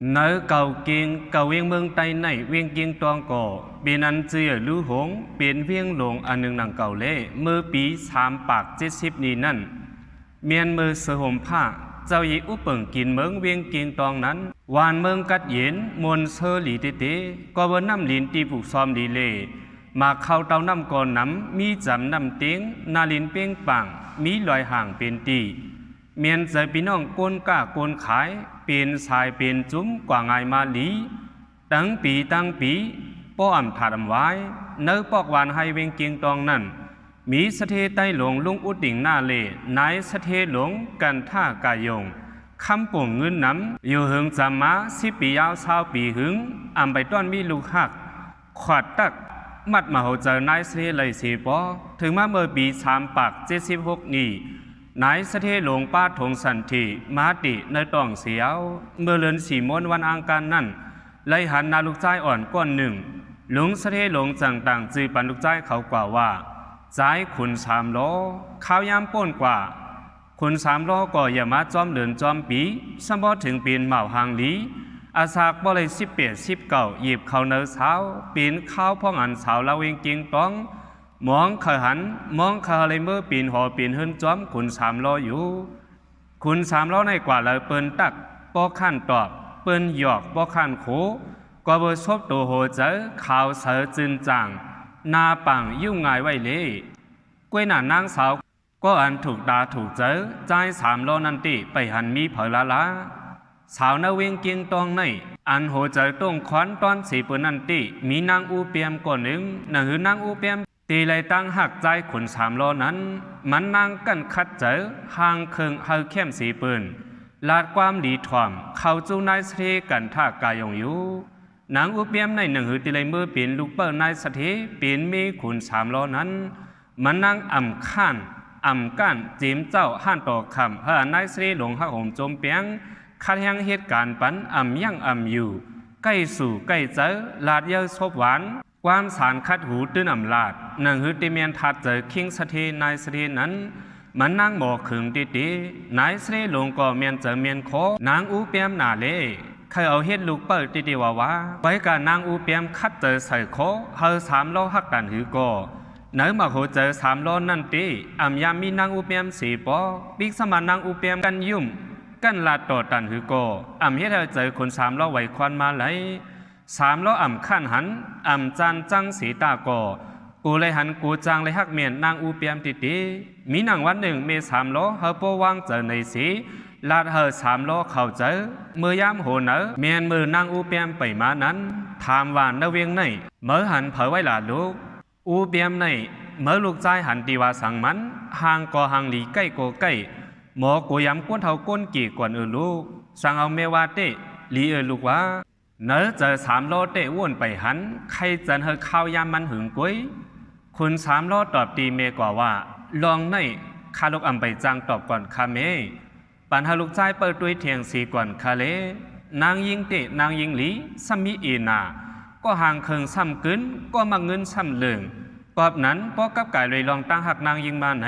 nơi cầu kiên cầu viên mương tây này viên kiên toang cổ bên ăn chia lưu hống bên viên lồngอันหนึ่งหนังเก่าเล่เมื่อปี370นี้นั่นเมียนมือเสือห่มผ้าเจ้าหญิงอุปเปิงกินเมืองเวียงเกียงตองนั้นวานเมืองกัดเย็นมวลเซอหลีเตเตก็บนน้ำลินตีผูกซ้อมดีเล่มาเข้าเตาน้ำก่อนน้ำมีจำน้ำเตียงนาลินเป้งปังมีลอยห่างเป็นตีเมียนใจพี่น้องโกนก้าโกนขายเป็นสายเป็นจุ้มกว่าไงมาลีตั้งปีป้อมถาดไว้เนื้อปอกหวานให้เวียงเกียงตองนั้นมีสเทใต้หลงลุงอุดดิ่งหน้าเล่นายสเทหลงกันท่ากายงคำป่งเงินน้ำอยู่หึงจำมา10 ปียาว20 ปีหึงอ่ำไปต้อนมีลูกหักขวัดตักมัดมาหัวเจอนายสเทเลยสีปอถึงมาเมื่อปี376นี้นายสเทหลงป้าถงสันติมาติในต้องเสียวเมื่อเลือนสีมนวันอังการนั่นไล่หันนาลูกใจอ่อนก้อนหนึ่งหลงสเทหลงจังต่างจือปันลูกใจเขากว่าว่าใจขุน3 ล้อข้าวยามป้นกว่าขุน3 ล้อก็อย่ามาจอมเดินจอมปีสมบูรถึงปีนเหมาหางลีอาสากบ่เลย18 19หยิบเขาเนื้อเช้าปีนข้าวพ่องอันสาวละเวงเกียงต้องมองเขาหันมองเขาเลยเมื่อปีนหอปีนหึนจอมขุน3 ล้ออยู่ขุน3 ล้อในกว่าเลยเปิ้นตักป้อขั้นตอบเปิ้นหยอกป้อขั้นโขก็เบอร์ชบตัวโหเจอข่าวเสือจึนจางนาปังยุ่งง่ายไว้เลยกล้วยหน้านางสาวก็อันถูกดาถูกเจอใจ3 ล้อนันติไปหันมีเผยละสาวนาเวียงเกียงตองในอันโหเจอต้องควันตอนสีปืนนันติมีนางอูเปียมก่อนหนึ่งหนังหือนางอูเปียมตีเลยตั้งหักใจขุน3 ล้อนั้นมันนางกันคัดเจอห่างเคิงเฮาเข้มสีปืนลาดความดีถ่อมเข้าจูนายสเทกันท่ากายงอยู่นางอุเปียมในหนังหือตีเลยมือปีนลูกเปิ้ลนายสเทปีนมีขุน3 ล้อนั้นมันนั่งอ่ำข้านอ่ำก้านจิ้มเจ้าห้านต่อคำเฮือนายสเทหลงหักห่มจมเปียงคัดแห่งเหตุการณ์ปันอ่ำยั่งอ่ำอยู่ใกล้สู่ใกล้เจอลาดเยอะซบหวานความสารคัดหูตื้นอ่ำลาดหนังหือตีเมียนทัดเจอคิงสเทนายสเทนั้นมันนั่งหมอขึงตีนายสเทหลงก็เมียนเจอเมียนโคนางอุเปียมนาเล่เคยเอาเฮ็ดลูกเปิดตีว่าไว้การนางอูเปียมคัดเจอใส่โคเฮอ3 ล้อหักดันหือก็เนื้อมาโหเจอ3 ล้อนั่นตีอ่ำยามมีนางอูเปียม4 ปอบิ๊กสมานนางอูเปียมกันยุ่มกันลาดต่อดันหือก็อ่ำเฮ็ดเจอคน3 ล้อไหวควันมาไหล3 ล้ออ่ำขั้นหันอ่ำจานจังสีตาก็กูเลยหันกูจางเลยหักเมียนนางอูเปียมตีมีนางวันหนึ่งเม3 ล้อเฮอโปวางเจอในสีลาดเฮอ3 ล้อเข้าเจอเมื่อยามโหเนอเมียนมือนางอูเปียมไปมานั้นถามว่าเนเวียงในเมื่อหันเผยไว้ลาลูกอูเปียมในเมื่อลูกใจหันตีว่าสั่งมันห่างก็ห่างหลีใกล้ก็ใกล้หมอกูย้ำก้นเท่าก้นกี่กวนลูกสั่งเอาเมวาเตลีลูกว่าเนอเจอ3 ล้อเตวนไปหันใครจันเฮอข้าวยามมันหึงกุ้ยคุณ3 ล้อตอบตีเมกว่าว่าลองในคาลูกอ่ำไปจังตอบก่อนคาเมปันหาลูกใจเปิดด้วยเทียงสีก่อนคาเลนางยิงเตะนางยิงหลีซ้ำมีเอนาก็ห่างเคิงซ้ำกึนก็มาเงินซ้ำเหลืองกอบนั้นพอกับไก่เลยลองตั้งหักนางยิงมาไหน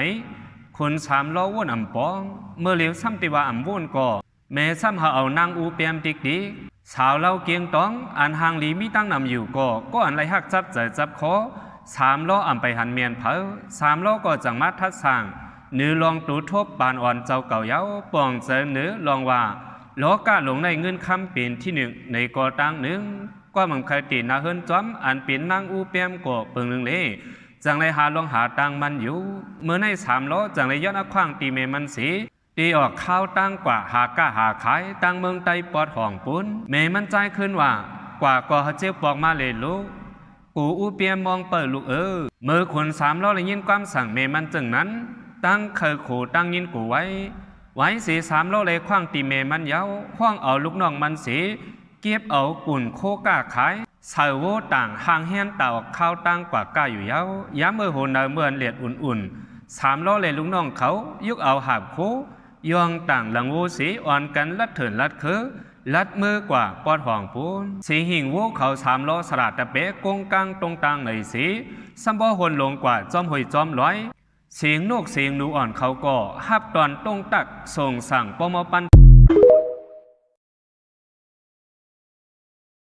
คน3 ล้อวนอ่ำปองเมื่อเหลียวซ้ำติว่าอ่ำวนก็แม่ซ้ำหาเอานางอูเปียมติกดีสาวเล่าเกียงต้องอันห่างหลีมีตั้งนำอยู่ก็อันไรหักจับใจจับคอ3 ล้ออ่ำไปหันเมียนเผา3 ล้อก็จังมาทัดสร้างเนื้อลองตูทบปานอ่อนเจ้าเก่าเย้าปองเจอเนื้อลองว่าล้อกะหลงในเงินคำเป็นที่1ในกอตั้งหนึ่งก็มันเคยตีนาเฮินจ้อมอันเป็นนางอูเปียมก็เปิงหนึ่งเลยจังไรหาลองหาตังมันอยู่เมื่อใน3 ล้อจังไรย้อนขว้างตีเมมันสีตีออกข้าวตั้งกว่าหากะหาขายตั้งเมืองไตปอดห่องปุ้นเมมันใจขึ้นว่ากว่าก็เจ็บปอกมาเลยลูกกูอูเปียมมองเปิดลูกเมื่อคน3 ล้อเลยยินความสั่งเมมันจึงนั้นตั้งเคยขู่ตั้งยินกูไว้สี3 ล้อเลยคว้างตีเมมันเย้าคว้างเอาลูกน้องมันสีเก็บเอากุ่นโคก้าขายเสาโวต่างห่างเฮียนเต่าข้าวตั้งกว่าก้าอยู่เย้าย้ำเมื่อโหนเมื่อเลียดอุ่น3 ล้อเลยลูกน้องเขายุกเอาหาบโคยองต่างหลังโวสีอ่อนกันลัดเถินลัดคือลัดมือกว่าปอดห่องปูนสีหิ่งโวเขา3 ล้อสลัดตะเป๊ะกงกลางตรงต่างในสีซัมบอหนลงกว่าจอมหอยจอมร้อยเสียงนกเสียงหนูอ่อนเขาก็ฮับตอนตรงตักส่งสั่งปมปัน